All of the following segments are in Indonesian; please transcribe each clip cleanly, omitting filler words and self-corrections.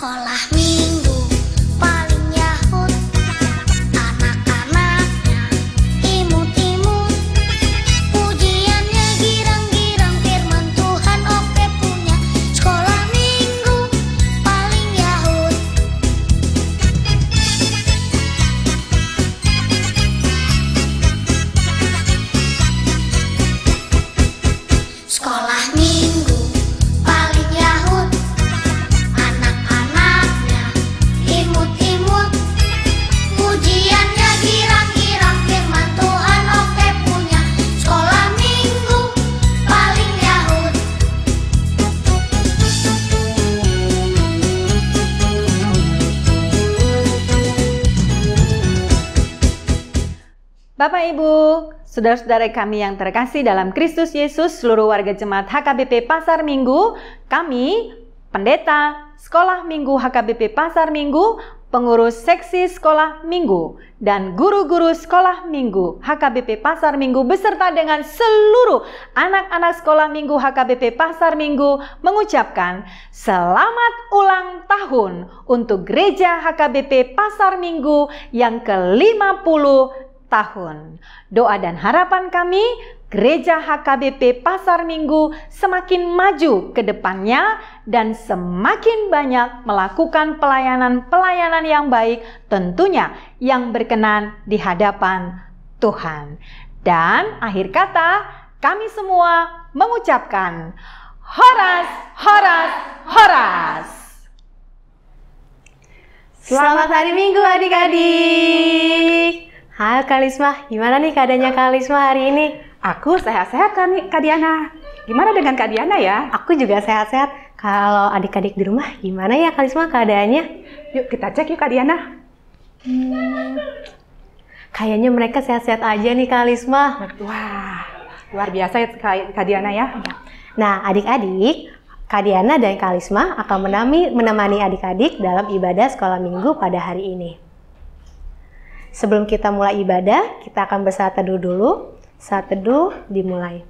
Sekolah minggu paling Yahut, anak-anaknya imut-imut, pujiannya girang-girang, firman Tuhan oke punya. Sekolah minggu paling Yahut. Sekolah minggu paling Yahut, anak-anaknya imut-imut, pujiannya girang-girang, firman Tuhan oke punya. Sekolah minggu paling Yahut. Bapak Ibu, saudara-saudara kami yang terkasih dalam Kristus Yesus, seluruh warga jemaat HKBP Pasar Minggu, kami, pendeta Sekolah Minggu HKBP Pasar Minggu, pengurus seksi Sekolah Minggu, dan guru-guru Sekolah Minggu HKBP Pasar Minggu beserta dengan seluruh anak-anak Sekolah Minggu HKBP Pasar Minggu mengucapkan selamat ulang tahun untuk Gereja HKBP Pasar Minggu yang ke-50 tahun. Doa dan harapan kami, Gereja HKBP Pasar Minggu semakin maju ke depannya dan semakin banyak melakukan pelayanan-pelayanan yang baik, tentunya yang berkenan di hadapan Tuhan. Dan akhir kata, kami semua mengucapkan Horas, Horas, Horas. Selamat hari Minggu adik-adik. Halo Kak Lisma, gimana nih keadaannya Kak Lisma hari ini? Aku sehat-sehat kan Kak Diana. Gimana dengan Kak Diana ya? Aku juga sehat-sehat. Kalau adik-adik di rumah gimana ya Kak Lisma keadaannya? Yuk kita cek yuk Kak Diana. Kayaknya mereka sehat-sehat aja nih Kak Lisma. Wah, luar biasa ya Kak Diana ya. Nah adik-adik, Kak Diana dan Kak Lisma akan menemani adik-adik dalam ibadah sekolah minggu pada hari ini. Sebelum kita mulai ibadah, kita akan bersaat teduh dulu. Saat teduh dimulai.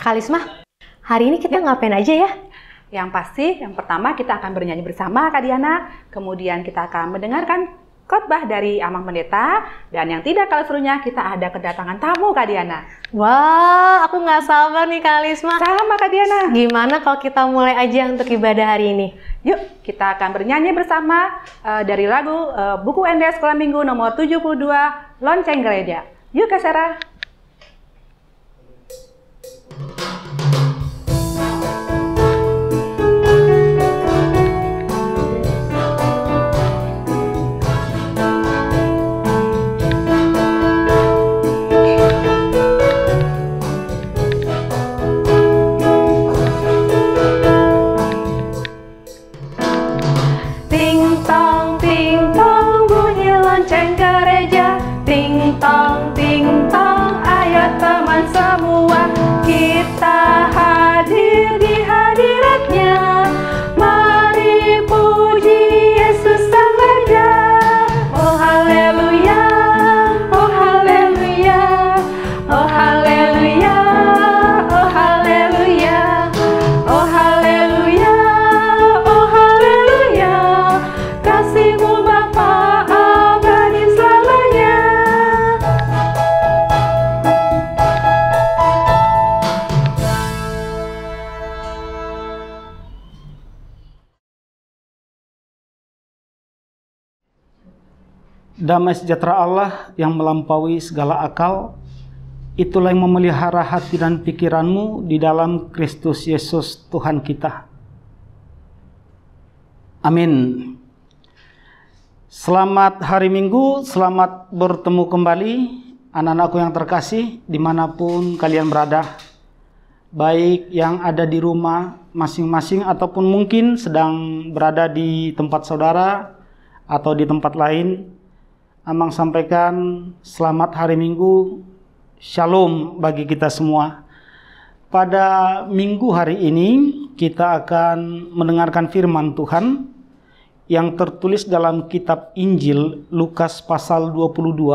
Kak Lisma, hari ini kita ngapain aja ya? Yang pasti, yang pertama kita akan bernyanyi bersama Kak Diana. Kemudian kita akan mendengarkan khotbah dari Amang Pendeta. Dan yang tidak kalah serunya, kita ada kedatangan tamu Kak Diana. Wah, aku nggak sabar nih Kak Lisma. Sama Kak Diana. Gimana kalau kita mulai aja untuk ibadah hari ini? Yuk, kita akan bernyanyi bersama dari lagu Buku ND Sekolah Minggu nomor 72, Lonceng Gereja. Yuk Kak Sarah. Ting tong bunyi lonceng gereja, ting tong ayo teman semua, kita hadir di hadiratnya, mari puji Yesus Sang Raja. Oh haleluya, oh haleluya, oh haleluya, oh haleluya, oh haleluya, oh haleluya. Kasih-Mu Bapa abadi selamanya. Damai sejahtera Allah yang melampaui segala akal, itulah yang memelihara hati dan pikiranmu di dalam Kristus Yesus Tuhan kita. Amin. Selamat hari Minggu, selamat bertemu kembali anak-anakku yang terkasih dimanapun kalian berada. Baik yang ada di rumah masing-masing ataupun mungkin sedang berada di tempat saudara atau di tempat lain. Amang sampaikan selamat hari Minggu, Shalom bagi kita semua. Pada minggu hari ini kita akan mendengarkan firman Tuhan yang tertulis dalam kitab Injil Lukas pasal 22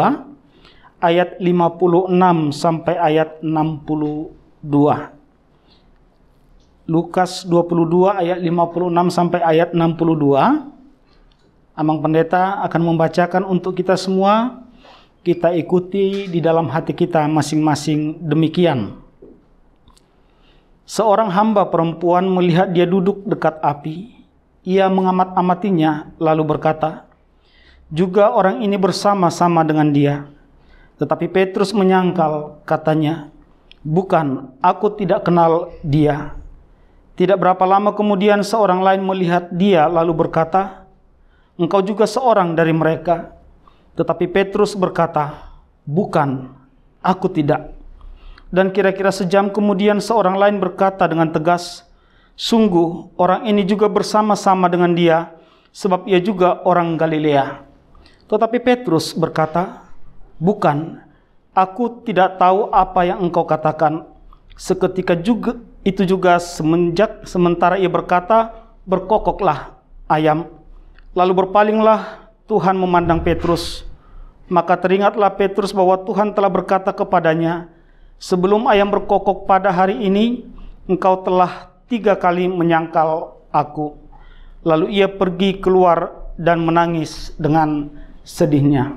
ayat 56 sampai ayat 62. Lukas 22 ayat 56 sampai ayat 62. Amang Pendeta akan membacakan untuk kita semua. Kita ikuti di dalam hati kita masing-masing demikian. Seorang hamba perempuan melihat dia duduk dekat api. Ia mengamat-amatinya lalu berkata, "Juga orang ini bersama-sama dengan dia." Tetapi Petrus menyangkal, katanya, "Bukan, aku tidak kenal dia." Tidak berapa lama kemudian seorang lain melihat dia lalu berkata, "Engkau juga seorang dari mereka." Tetapi Petrus berkata, "Bukan, aku tidak." Dan kira-kira sejam kemudian seorang lain berkata dengan tegas, "Sungguh orang ini juga bersama-sama dengan dia, sebab ia juga orang Galilea." Tetapi Petrus berkata, "Bukan, aku tidak tahu apa yang engkau katakan." Seketika itu juga sementara ia berkata, berkokoklah ayam. Lalu berpalinglah Tuhan memandang Petrus. Maka teringatlah Petrus bahwa Tuhan telah berkata kepadanya, "Sebelum ayam berkokok pada hari ini, engkau telah 3 kali menyangkal aku." Lalu ia pergi keluar dan menangis dengan sedihnya.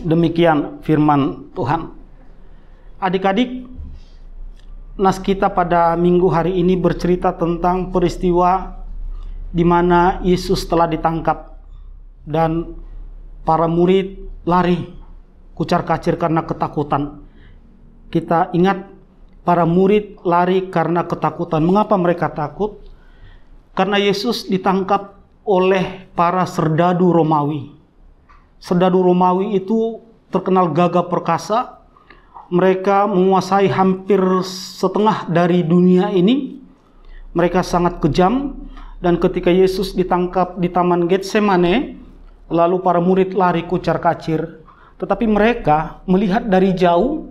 Demikian firman Tuhan. Adik-adik, nas kita pada minggu hari ini bercerita tentang peristiwa di mana Yesus telah ditangkap dan para murid lari kucar-kacir karena ketakutan. Kita ingat, para murid lari karena ketakutan. Mengapa mereka takut? Karena Yesus ditangkap oleh para serdadu Romawi. Serdadu Romawi itu terkenal gagah perkasa. Mereka menguasai hampir setengah dari dunia ini. Mereka sangat kejam. Dan ketika Yesus ditangkap di Taman Getsemane, lalu para murid lari kucar-kacir. Tetapi mereka melihat dari jauh,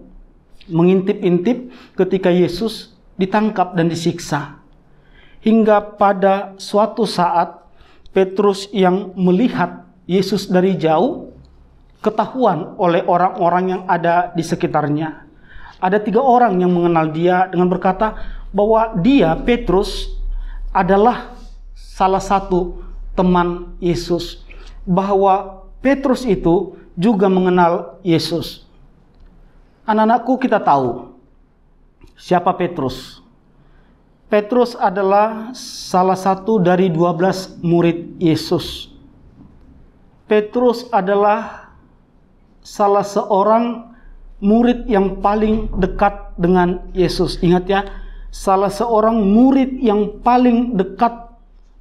mengintip-intip ketika Yesus ditangkap dan disiksa. Hingga pada suatu saat, Petrus yang melihat Yesus dari jauh, ketahuan oleh orang-orang yang ada di sekitarnya. Ada 3 orang yang mengenal dia dengan berkata bahwa dia, Petrus, adalah salah satu teman Yesus. Bahwa Petrus itu juga mengenal Yesus. Anak-anakku, kita tahu siapa Petrus. Petrus adalah salah satu dari 12 murid Yesus. Petrus adalah salah seorang murid yang paling dekat dengan Yesus. Ingat ya, salah seorang murid yang paling dekat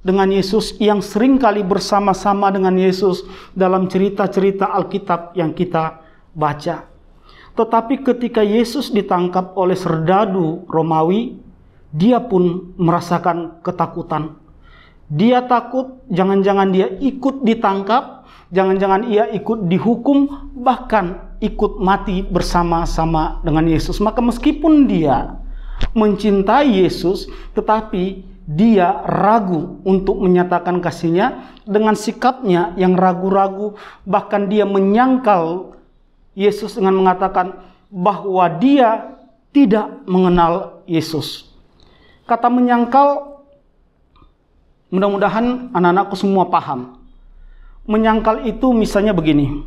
dengan Yesus, yang seringkali bersama-sama dengan Yesus dalam cerita-cerita Alkitab yang kita baca. Tetapi ketika Yesus ditangkap oleh serdadu Romawi, dia pun merasakan ketakutan. Dia takut jangan-jangan dia ikut ditangkap, jangan-jangan ia ikut dihukum, bahkan ikut mati bersama-sama dengan Yesus. Maka meskipun dia mencintai Yesus, tetapi dia ragu untuk menyatakan kasihnya dengan sikapnya yang ragu-ragu. Bahkan dia menyangkal Yesus dengan mengatakan bahwa dia tidak mengenal Yesus. Kata menyangkal, mudah-mudahan anak-anakku semua paham. Menyangkal itu misalnya begini.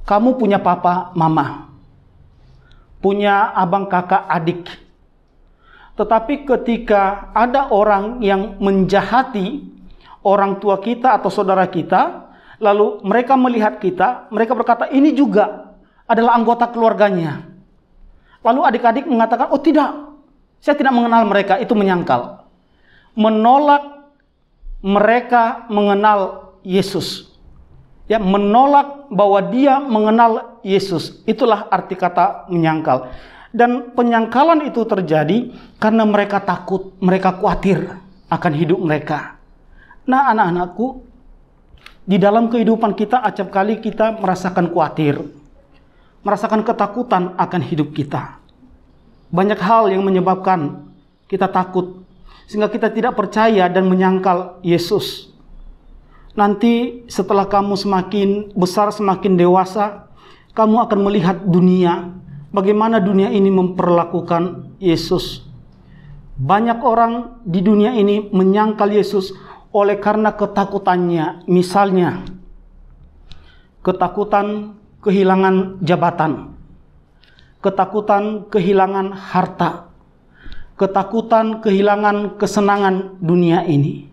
Kamu punya papa, mama. Punya abang, kakak, adik. Tetapi ketika ada orang yang menjahati orang tua kita atau saudara kita, lalu mereka melihat kita, mereka berkata, "Ini juga adalah anggota keluarganya." Lalu adik-adik mengatakan, "Oh tidak, saya tidak mengenal mereka." Itu menyangkal. Menolak mereka mengenal Yesus. Ya, menolak bahwa dia mengenal Yesus. Itulah arti kata menyangkal. Dan penyangkalan itu terjadi karena mereka takut, mereka khawatir akan hidup mereka. Nah, anak-anakku, di dalam kehidupan kita acap kali kita merasakan khawatir, merasakan ketakutan akan hidup kita. Banyak hal yang menyebabkan kita takut. sehingga kita tidak percaya dan menyangkal Yesus. Nanti setelah kamu semakin besar, semakin dewasa, kamu akan melihat dunia, bagaimana dunia ini memperlakukan Yesus. Banyak orang di dunia ini menyangkal Yesus oleh karena ketakutannya. Misalnya, ketakutan kehilangan jabatan, ketakutan kehilangan harta, ketakutan kehilangan kesenangan dunia ini.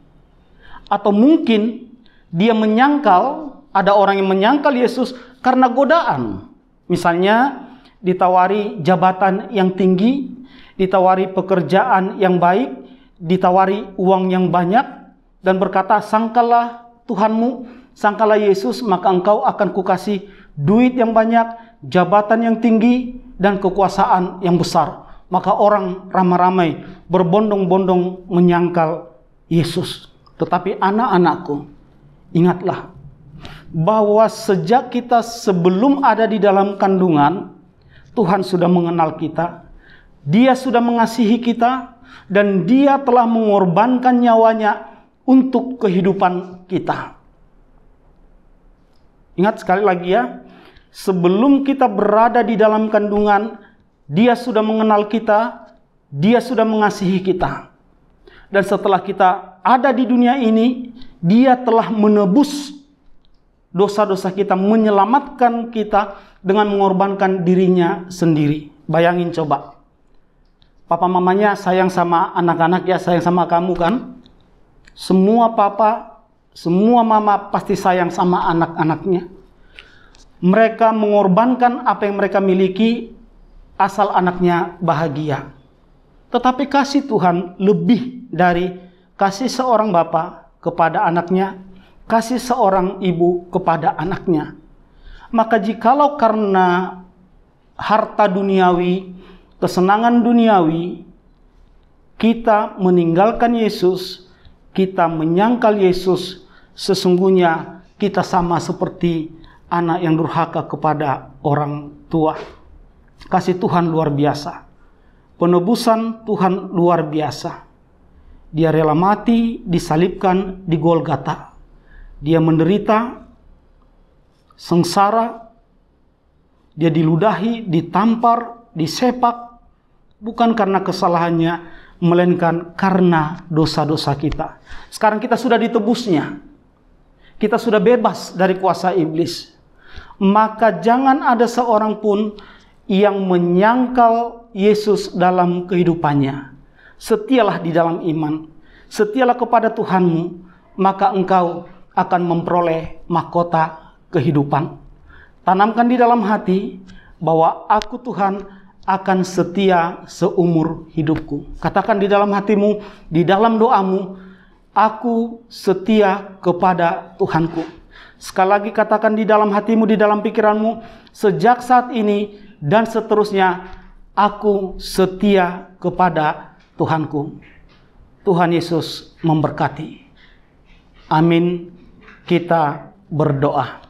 Atau mungkin dia menyangkal, ada orang yang menyangkal Yesus karena godaan. Misalnya ditawari jabatan yang tinggi, ditawari pekerjaan yang baik, ditawari uang yang banyak, dan berkata, sangkalah Tuhanmu, sangkalah Yesus, maka engkau akan kukasih duit yang banyak, jabatan yang tinggi, dan kekuasaan yang besar. Maka orang ramai-ramai berbondong-bondong menyangkal Yesus. Tetapi anak-anakku, ingatlah bahwa sejak kita sebelum ada di dalam kandungan, Tuhan sudah mengenal kita, Dia sudah mengasihi kita, dan Dia telah mengorbankan nyawanya untuk kehidupan kita. Ingat sekali lagi ya, sebelum kita berada di dalam kandungan, Dia sudah mengenal kita, Dia sudah mengasihi kita. Dan setelah kita ada di dunia ini, Dia telah menebus dosa-dosa kita, menyelamatkan kita dengan mengorbankan dirinya sendiri. Bayangin coba, papa mamanya sayang sama anak-anak ya, sayang sama kamu kan? Semua papa, semua mama pasti sayang sama anak-anaknya. Mereka mengorbankan apa yang mereka miliki asal anaknya bahagia. Tetapi kasih Tuhan lebih dari kasih seorang bapa kepada anaknya, kasih seorang ibu kepada anaknya. Maka jikalau karena harta duniawi, kesenangan duniawi, kita meninggalkan Yesus, kita menyangkal Yesus, sesungguhnya kita sama seperti anak yang durhaka kepada orang tua. Kasih Tuhan luar biasa. Penebusan Tuhan luar biasa. Dia rela mati, disalibkan di Golgota. Dia menderita, sengsara, dia diludahi, ditampar, disepak, bukan karena kesalahannya, melainkan karena dosa-dosa kita. Sekarang kita sudah ditebusnya. Kita sudah bebas dari kuasa iblis. Maka jangan ada seorang pun yang menyangkal Yesus dalam kehidupannya. Setialah di dalam iman, setialah kepada Tuhanmu, maka engkau akan memperoleh mahkota kehidupan. Tanamkan di dalam hati bahwa aku Tuhan akan setia seumur hidupku. Katakan di dalam hatimu, di dalam doamu, aku setia kepada Tuhanku. Sekali lagi katakan di dalam hatimu, di dalam pikiranmu, sejak saat ini dan seterusnya, aku setia kepada Tuhanku. Tuhan Yesus memberkati. Amin. Kita berdoa.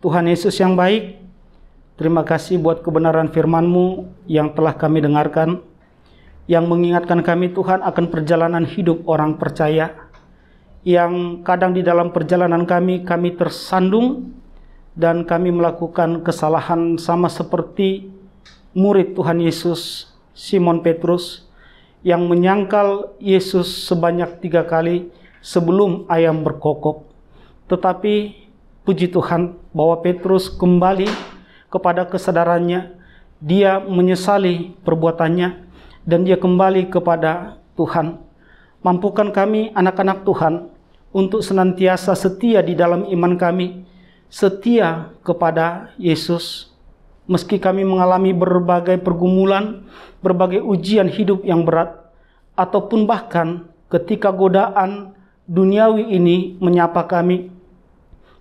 Tuhan Yesus yang baik, terima kasih buat kebenaran firman-Mu yang telah kami dengarkan, yang mengingatkan kami Tuhan akan perjalanan hidup orang percaya, yang kadang di dalam perjalanan kami tersandung, dan kami melakukan kesalahan sama seperti murid Tuhan Yesus, Simon Petrus, yang menyangkal Yesus sebanyak 3 kali sebelum ayam berkokok. Tetapi puji Tuhan bahwa Petrus kembali kepada kesadarannya, dia menyesali perbuatannya, dan dia kembali kepada Tuhan. Mampukan kami anak-anak Tuhan untuk senantiasa setia di dalam iman kami, setia kepada Yesus. Meski kami mengalami berbagai pergumulan, berbagai ujian hidup yang berat, ataupun bahkan ketika godaan duniawi ini menyapa kami,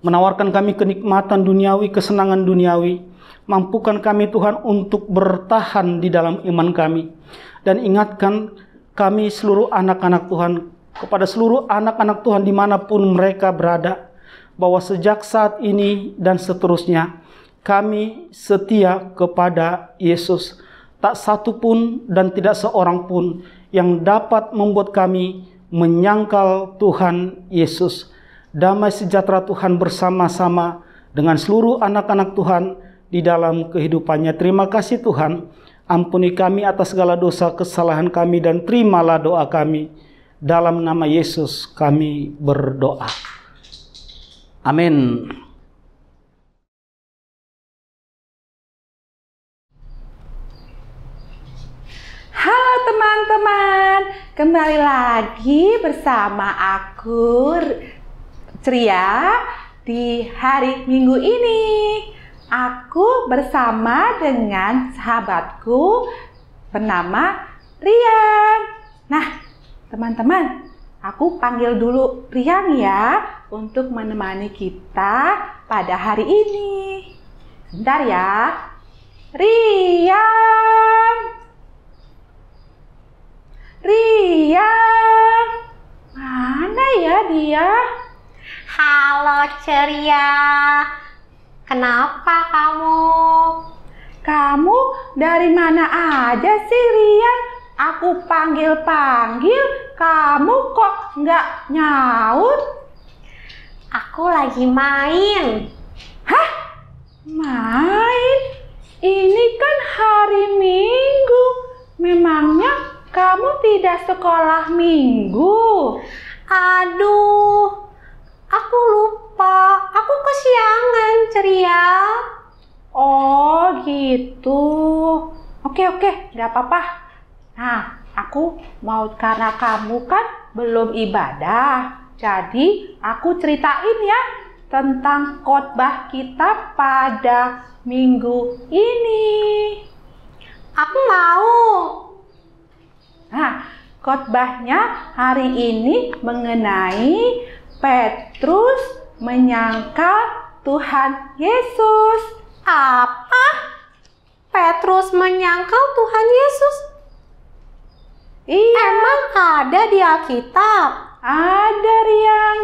menawarkan kami kenikmatan duniawi, kesenangan duniawi, mampukan kami Tuhan untuk bertahan di dalam iman kami. Dan ingatkan kami seluruh anak-anak Tuhan, kepada seluruh anak-anak Tuhan dimanapun mereka berada, bahwa sejak saat ini dan seterusnya, kami setia kepada Yesus. tak satu pun dan tidak seorang pun yang dapat membuat kami menyangkal Tuhan Yesus. Damai sejahtera Tuhan bersama-sama dengan seluruh anak-anak Tuhan di dalam kehidupannya. Terima kasih Tuhan, ampuni kami atas segala dosa kesalahan kami dan terimalah doa kami. Dalam nama Yesus kami berdoa. Amin. Halo teman-teman, kembali lagi bersama aku Ceria di hari Minggu ini. Aku bersama dengan sahabatku bernama Rian. Nah, teman-teman, aku panggil dulu Rian ya untuk menemani kita pada hari ini. Sebentar ya. Rian. Rian, mana ya dia? Halo Ceria, kenapa kamu? Kamu dari mana aja sih Rian? Aku panggil-panggil, kamu kok nggak nyaut? Aku lagi main. Hah? Main? Ini kan hari Minggu, memangnya kamu tidak sekolah minggu? Aduh, aku lupa. Aku kesiangan, Ceria. Oh gitu. Oke, gak apa-apa. Nah, aku mau karena kamu kan belum ibadah. Jadi, aku ceritain ya tentang khotbah kita pada minggu ini. Aku mau. Nah, khotbahnya hari ini mengenai Petrus menyangkal Tuhan Yesus. Apa? Petrus menyangkal Tuhan Yesus? Iya. Emang ada di Alkitab? Ada, Rian.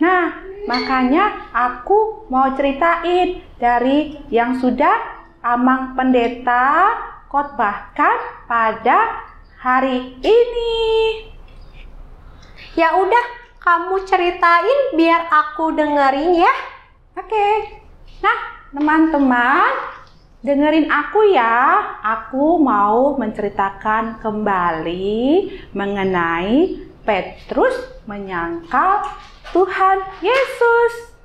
Nah, makanya aku mau ceritain dari yang sudah Amang Pendeta khotbahkan pada hari ini. Ya udah, kamu ceritain biar aku dengerin ya. Oke. Nah, teman-teman, dengerin aku ya. Aku mau menceritakan kembali mengenai Petrus menyangkal Tuhan Yesus.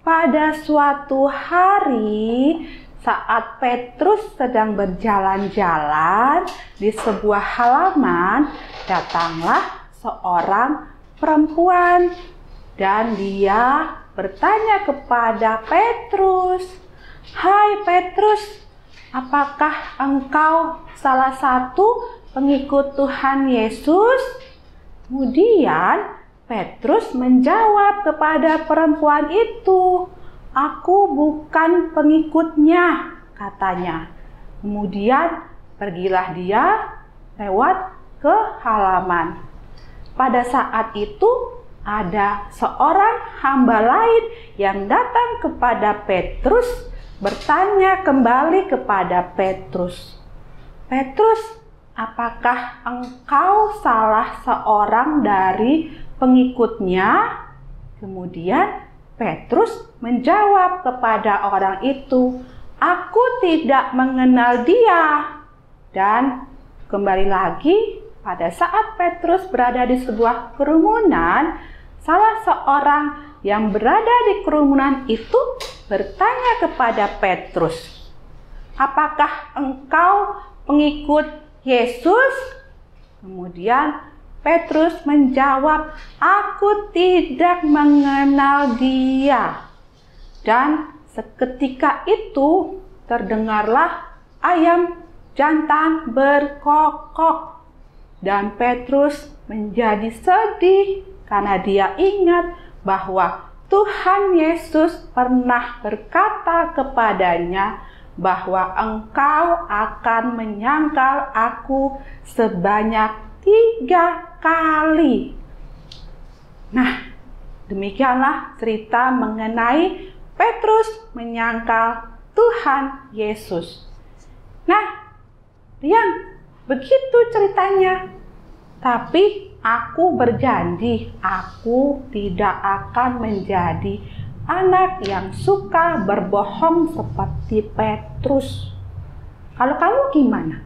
Pada suatu hari, saat Petrus sedang berjalan-jalan di sebuah halaman, datanglah seorang perempuan dan dia bertanya kepada Petrus, "Hai Petrus, apakah engkau salah satu pengikut Tuhan Yesus?" Kemudian Petrus menjawab kepada perempuan itu, "Aku bukan pengikutnya," katanya. Kemudian pergilah dia lewat ke halaman. Pada saat itu ada seorang hamba lain yang datang kepada Petrus, bertanya kembali kepada Petrus, "Petrus, apakah engkau salah seorang dari pengikutnya?" Kemudian Petrus menjawab kepada orang itu, "Aku tidak mengenal dia." Dan kembali lagi, pada saat Petrus berada di sebuah kerumunan, salah seorang yang berada di kerumunan itu bertanya kepada Petrus, "Apakah engkau pengikut Yesus?" Kemudian Petrus menjawab, "Aku tidak mengenal dia." Dan seketika itu terdengarlah ayam jantan berkokok. Dan Petrus menjadi sedih karena dia ingat bahwa Tuhan Yesus pernah berkata kepadanya bahwa engkau akan menyangkal aku sebanyak 3 kali. Nah, demikianlah cerita mengenai Petrus menyangkal Tuhan Yesus. Nah, Rian, begitu ceritanya. Tapi aku berjanji, aku tidak akan menjadi anak yang suka berbohong seperti Petrus. Kalau kamu gimana?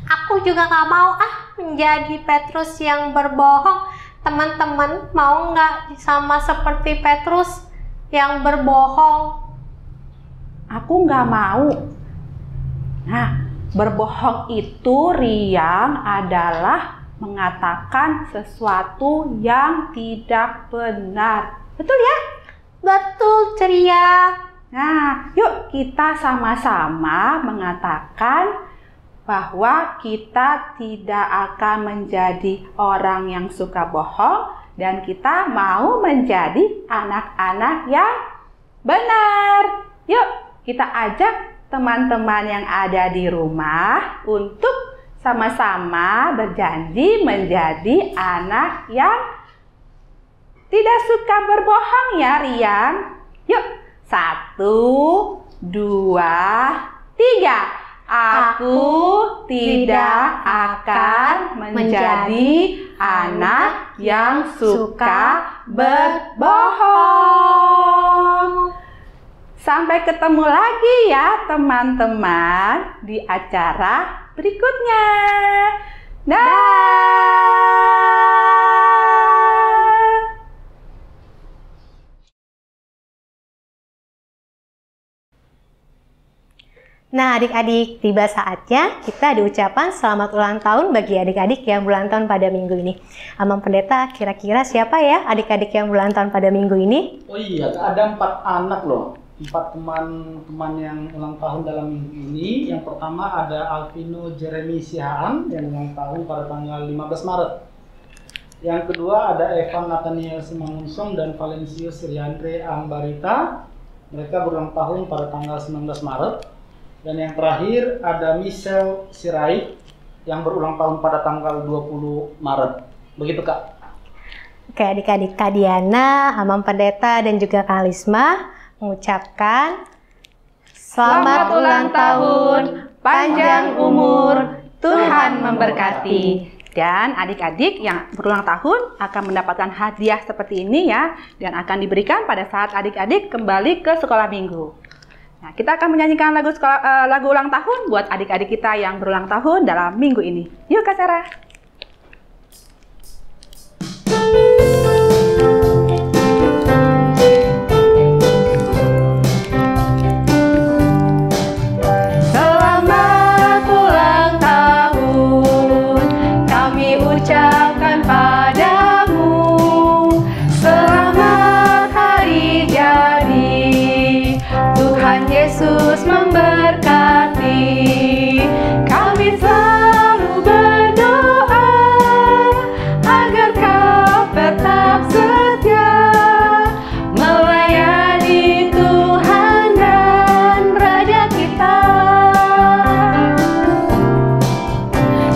Aku juga gak mau menjadi Petrus yang berbohong. Teman-teman mau nggak sama seperti Petrus yang berbohong? Aku nggak mau. Nah, berbohong itu, Rian, adalah mengatakan sesuatu yang tidak benar. Betul ya? Betul, Ceria. Nah, yuk kita sama-sama mengatakan bahwa kita tidak akan menjadi orang yang suka bohong dan kita mau menjadi anak-anak yang benar. Yuk, kita ajak teman-teman yang ada di rumah untuk sama-sama berjanji menjadi anak yang tidak suka berbohong ya, Rian. Yuk, 1, 2, 3. Aku tidak akan menjadi anak yang suka berbohong. Sampai ketemu lagi ya teman-teman di acara berikutnya. Dah. Nah, adik-adik, tiba saatnya kita ada ucapan selamat ulang tahun bagi adik-adik yang berulang tahun pada minggu ini. Amang Pendeta, kira-kira siapa ya adik-adik yang berulang tahun pada minggu ini? Oh iya, ada 4 anak loh. 4 teman-teman yang ulang tahun dalam minggu ini. Yang pertama ada Alvino Jeremy Sihaan yang ulang tahun pada tanggal 15 Maret. Yang kedua ada Evan Nathaniel Simangunsong dan Valencius Riandre Ambarita. Mereka berulang tahun pada tanggal 19 Maret. Dan yang terakhir ada Michelle Sirait yang berulang tahun pada tanggal 20 Maret. Begitu, Kak? Oke, adik-adik, Kak Diana, Amang Pendeta, dan juga Kak Lisma mengucapkan Selamat ulang tahun, panjang umur, Tuhan memberkati. Dan adik-adik yang berulang tahun akan mendapatkan hadiah seperti ini ya, dan akan diberikan pada saat adik-adik kembali ke sekolah minggu. Nah, kita akan menyanyikan lagu ulang tahun buat adik-adik kita yang berulang tahun dalam minggu ini. Yuk, Kak Sarah. Selamat ulang tahun, kami ucapkan padamu. Selamat hari jadi, Tuhan Yesus memberkati. Kami selalu berdoa agar kau tetap setia melayani Tuhan dan Raja kita.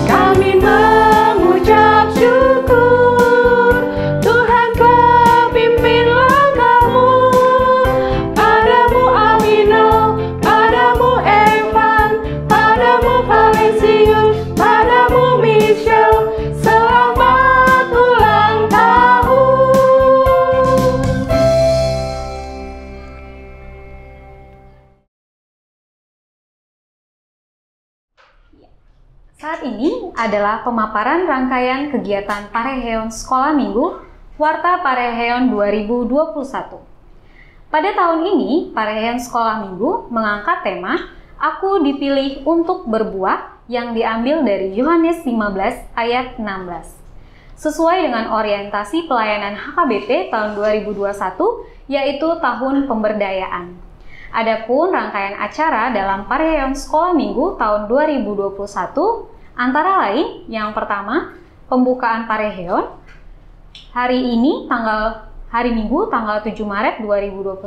Kami mengucap syukur, Tuhan kau pimpin langkahmu. Padamu Alvino, padamu Evan, padamu Valencius, padamu Michelle, selamat ulang tahun. Saat ini adalah pemaparan rangkaian kegiatan Pareheon Sekolah Minggu Warta Pareheon 2021. Pada tahun ini, Pareheon Sekolah Minggu mengangkat tema Aku Dipilih Untuk Berbuah yang diambil dari Yohanes 15 ayat 16. Sesuai dengan orientasi pelayanan HKBP tahun 2021, yaitu tahun pemberdayaan. Adapun rangkaian acara dalam Pareheon Sekolah Minggu tahun 2021 antara lain yang pertama, pembukaan Pareheon hari Minggu tanggal 7 Maret 2021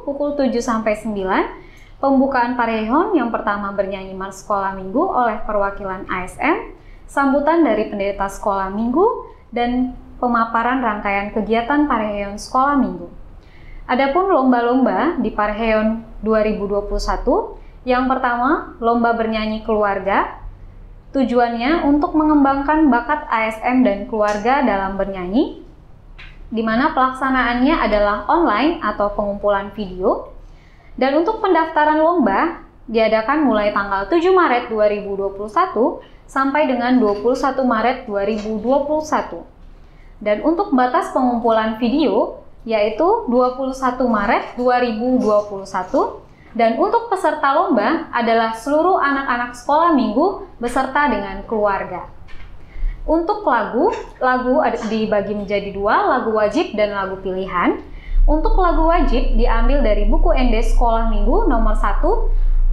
pukul 7 sampai 9. Pembukaan Pareheon yang pertama bernyanyi Mars Sekolah Minggu oleh perwakilan ASN, sambutan dari pendeta Sekolah Minggu, dan pemaparan rangkaian kegiatan Pareheon Sekolah Minggu. Adapun lomba-lomba di Pareheon 2021, yang pertama lomba bernyanyi keluarga, Tujuannya untuk mengembangkan bakat ASM dan keluarga dalam bernyanyi, di mana pelaksanaannya adalah online atau pengumpulan video. Dan untuk pendaftaran lomba diadakan mulai tanggal 7 Maret 2021 sampai dengan 21 Maret 2021. Dan untuk batas pengumpulan video yaitu 21 Maret 2021. Dan untuk peserta lomba adalah seluruh anak-anak sekolah minggu beserta dengan keluarga. Untuk lagu dibagi menjadi 2, lagu wajib dan lagu pilihan. Untuk lagu wajib diambil dari buku ND Sekolah Minggu nomor 1,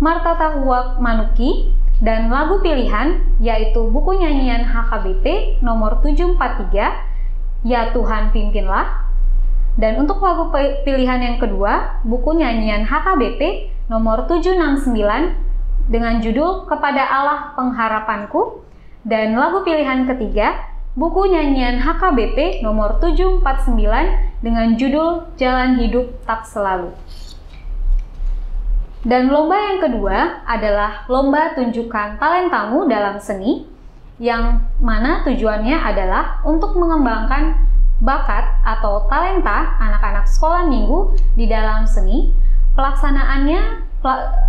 Marta Tahuak Manuki, dan lagu pilihan yaitu buku nyanyian HKBP nomor 743, Ya Tuhan Pimpinlah. Dan untuk lagu pilihan yang kedua, buku nyanyian HKBP nomor 769 dengan judul Kepada Allah Pengharapanku. Dan lagu pilihan ketiga, buku nyanyian HKBP nomor 749 dengan judul Jalan Hidup Tak Selalu. Dan lomba yang kedua adalah lomba tunjukkan talentamu dalam seni, yang mana tujuannya adalah untuk mengembangkan bakat atau talenta anak-anak sekolah minggu di dalam seni. Pelaksanaannya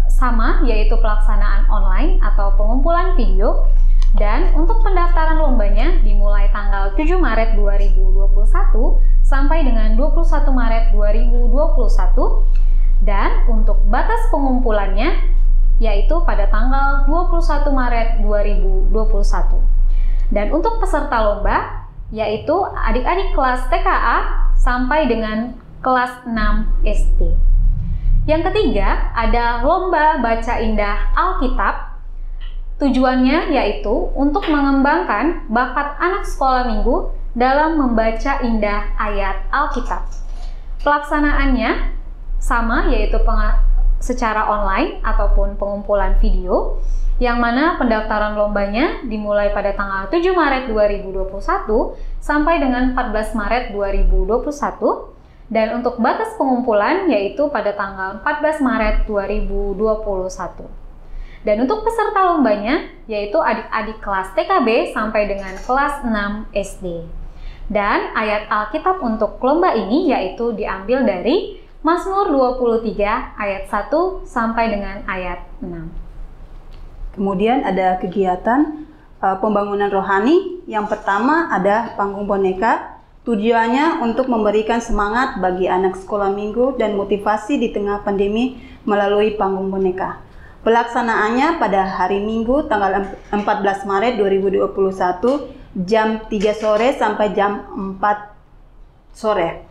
sama, yaitu pelaksanaan online atau pengumpulan video. Dan untuk pendaftaran lombanya dimulai tanggal 7 Maret 2021 sampai dengan 21 Maret 2021. Dan untuk batas pengumpulannya yaitu pada tanggal 21 Maret 2021. Dan untuk peserta lomba yaitu adik-adik kelas TKA sampai dengan kelas 6 SD. Yang ketiga ada lomba baca indah Alkitab. Tujuannya yaitu untuk mengembangkan bakat anak sekolah minggu dalam membaca indah ayat Alkitab. Pelaksanaannya sama, yaitu secara online ataupun pengumpulan video, yang mana pendaftaran lombanya dimulai pada tanggal 7 Maret 2021 sampai dengan 14 Maret 2021. Dan untuk batas pengumpulan yaitu pada tanggal 14 Maret 2021. Dan untuk peserta lombanya yaitu adik-adik kelas TKB sampai dengan kelas 6 SD. Dan ayat Alkitab untuk lomba ini yaitu diambil dari Mazmur 23 ayat 1 sampai dengan ayat 6. Kemudian ada kegiatan pembangunan rohani. Yang pertama ada panggung boneka. Tujuannya untuk memberikan semangat bagi anak sekolah minggu dan motivasi di tengah pandemi melalui panggung boneka. Pelaksanaannya pada hari Minggu tanggal 14 Maret 2021 jam 3 sore sampai jam 4 sore.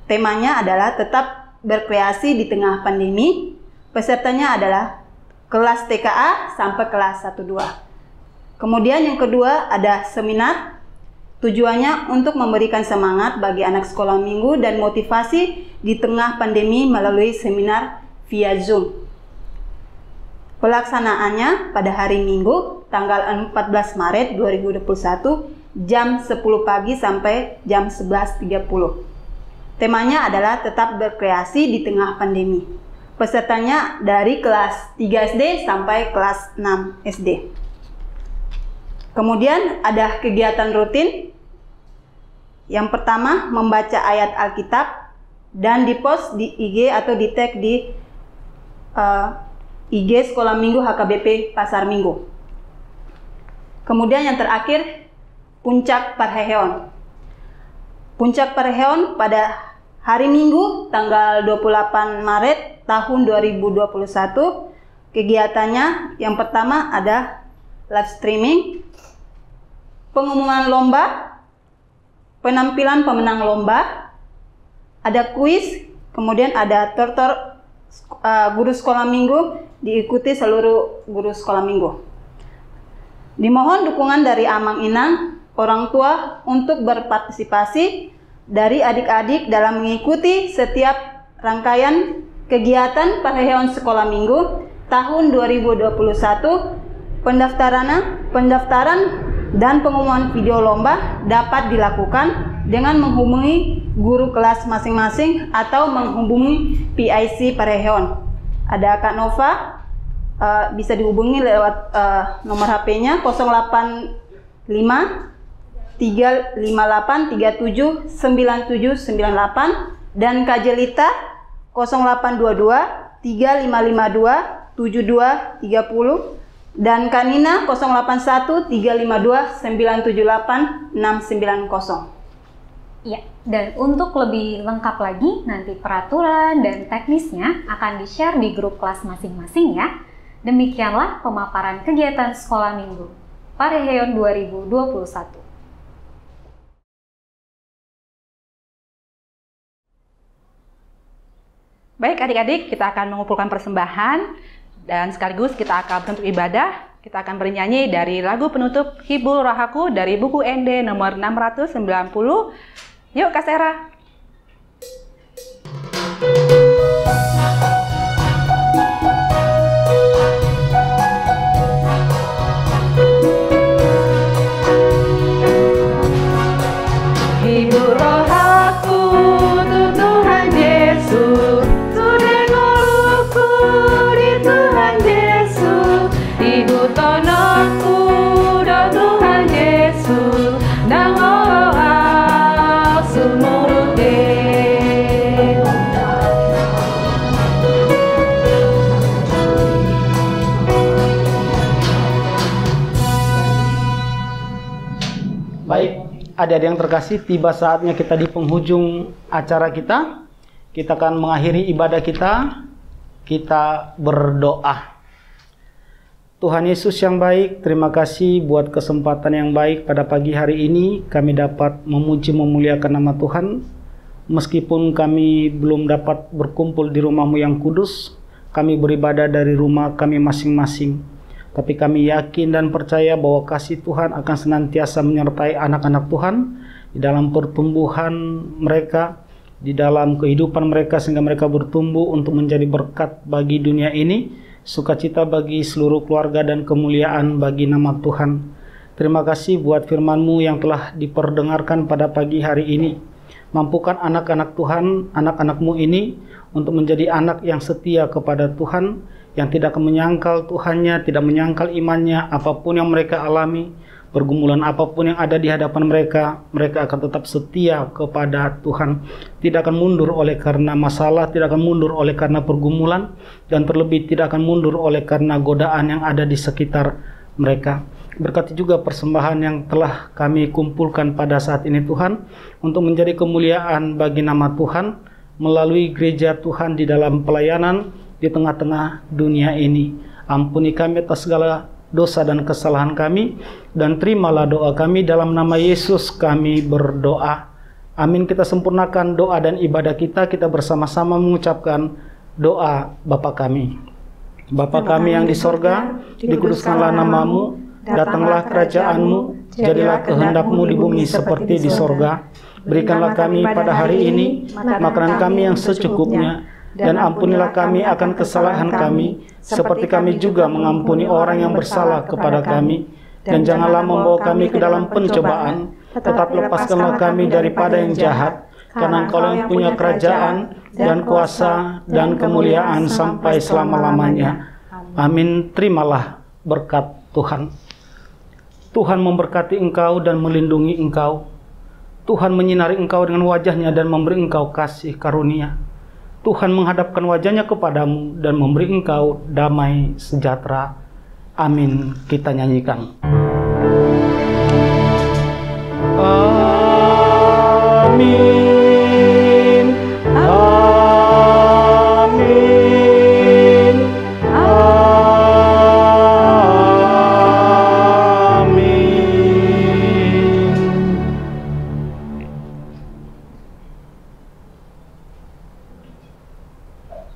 Temanya adalah tetap berkreasi di tengah pandemi. Pesertanya adalah kelas TKA sampai kelas 1-2. Kemudian yang kedua ada seminar. Tujuannya untuk memberikan semangat bagi anak sekolah minggu dan motivasi di tengah pandemi melalui seminar via Zoom. Pelaksanaannya pada hari Minggu tanggal 14 Maret 2021 jam 10 pagi sampai jam 11.30. Temanya adalah tetap berkreasi di tengah pandemi. Pesertanya dari kelas 3 SD sampai kelas 6 SD. Kemudian ada kegiatan rutin. Yang pertama membaca ayat Alkitab dan dipost di IG atau di tag di IG Sekolah Minggu HKBP Pasar Minggu. Kemudian yang terakhir Puncak Parheon. Puncak Parheon pada hari Minggu tanggal 28 Maret tahun 2021. Kegiatannya yang pertama ada live streaming, pengumuman lomba, penampilan pemenang lomba, ada kuis, kemudian ada tortor guru sekolah minggu, diikuti seluruh guru sekolah minggu. Dimohon dukungan dari Amang Inang, orang tua untuk berpartisipasi dari adik-adik dalam mengikuti setiap rangkaian kegiatan Parheon Sekolah Minggu tahun 2021. Pendaftaran dan pengumuman video lomba dapat dilakukan dengan menghubungi guru kelas masing-masing atau menghubungi PIC Parheon. Ada Kak Nova bisa dihubungi lewat nomor HP-nya 085 358 37 9798 dan Kak Jelita 0822 3552 7230 dan Kak Nina 081 352 978 690. Ya, dan untuk lebih lengkap lagi, nanti peraturan dan teknisnya akan di-share di grup kelas masing-masing ya. Demikianlah pemaparan kegiatan sekolah minggu Pareheon 2021. Baik adik-adik, kita akan mengumpulkan persembahan dan sekaligus kita akan menutup ibadah. Kita akan bernyanyi dari lagu penutup Hibur Rohaku dari buku ND nomor 690. Yuk Kak Sera. Hibur rohaku tu Tuhan Yesus, sudah nguluku di Tuhan Yesus, ibu tonoku do Tuhan Yesus, dan ngoloak sumurute. Baik, adik-adik yang terkasih, tiba saatnya kita di penghujung acara kita. Kita akan mengakhiri ibadah kita. Kita berdoa. Tuhan Yesus yang baik, terima kasih buat kesempatan yang baik pada pagi hari ini. Kami dapat memuji memuliakan nama Tuhan. Meskipun kami belum dapat berkumpul di rumah-Mu yang kudus, kami beribadah dari rumah kami masing-masing. Tapi kami yakin dan percaya bahwa kasih Tuhan akan senantiasa menyertai anak-anak Tuhan di dalam pertumbuhan mereka, di dalam kehidupan mereka, sehingga mereka bertumbuh untuk menjadi berkat bagi dunia ini, sukacita bagi seluruh keluarga dan kemuliaan bagi nama Tuhan. Terima kasih buat firman-Mu yang telah diperdengarkan pada pagi hari ini. Mampukan anak-anak Tuhan, anak-anak-Mu ini untuk menjadi anak yang setia kepada Tuhan, yang tidak akan menyangkal Tuhannya, tidak menyangkal imannya, apapun yang mereka alami, pergumulan apapun yang ada di hadapan mereka, mereka akan tetap setia kepada Tuhan. Tidak akan mundur oleh karena masalah, tidak akan mundur oleh karena pergumulan, dan terlebih tidak akan mundur oleh karena godaan yang ada di sekitar mereka. Berkati juga persembahan yang telah kami kumpulkan pada saat ini Tuhan, untuk menjadi kemuliaan bagi nama Tuhan, melalui gereja Tuhan di dalam pelayanan, di tengah-tengah dunia ini. Ampuni kami atas segala dosa dan kesalahan kami, dan terimalah doa kami. Dalam nama Yesus kami berdoa. Amin. Kita sempurnakan doa dan ibadah kita. Kita bersama-sama mengucapkan doa Bapa kami. Bapa kami yang di sorga, dikuduskanlah nama-Mu, datanglah kerajaan-Mu, jadilah kehendak-Mu di bumi seperti di sorga. Berikanlah kami pada hari ini makanan kami yang secukupnya, dan ampunilah kami akan kesalahan kami, seperti kami juga mengampuni orang yang bersalah kepada kami. Dan janganlah membawa kami ke dalam pencobaan, tetapi lepaskanlah kami daripada yang jahat, karena Engkau yang punya kerajaan, dan kuasa, dan kemuliaan sampai selama-lamanya. Amin. Terimalah berkat Tuhan. Tuhan memberkati engkau dan melindungi engkau. Tuhan menyinari engkau dengan wajah-Nya dan memberi engkau kasih karunia. Tuhan menghadapkan wajah-Nya kepadamu dan memberi engkau damai sejahtera. Amin. Kita nyanyikan. Amin. Amin. Amin.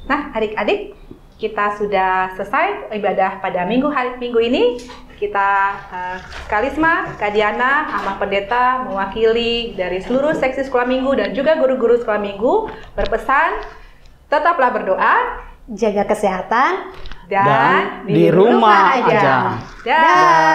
Nah, adik-adik, kita sudah selesai ibadah pada minggu ini. Kita Kalisma, Kak Diana, Ama Pendeta mewakili dari seluruh seksi sekolah minggu dan juga guru-guru sekolah minggu berpesan, tetaplah berdoa, Jaga kesehatan dan di rumah aja. Dah.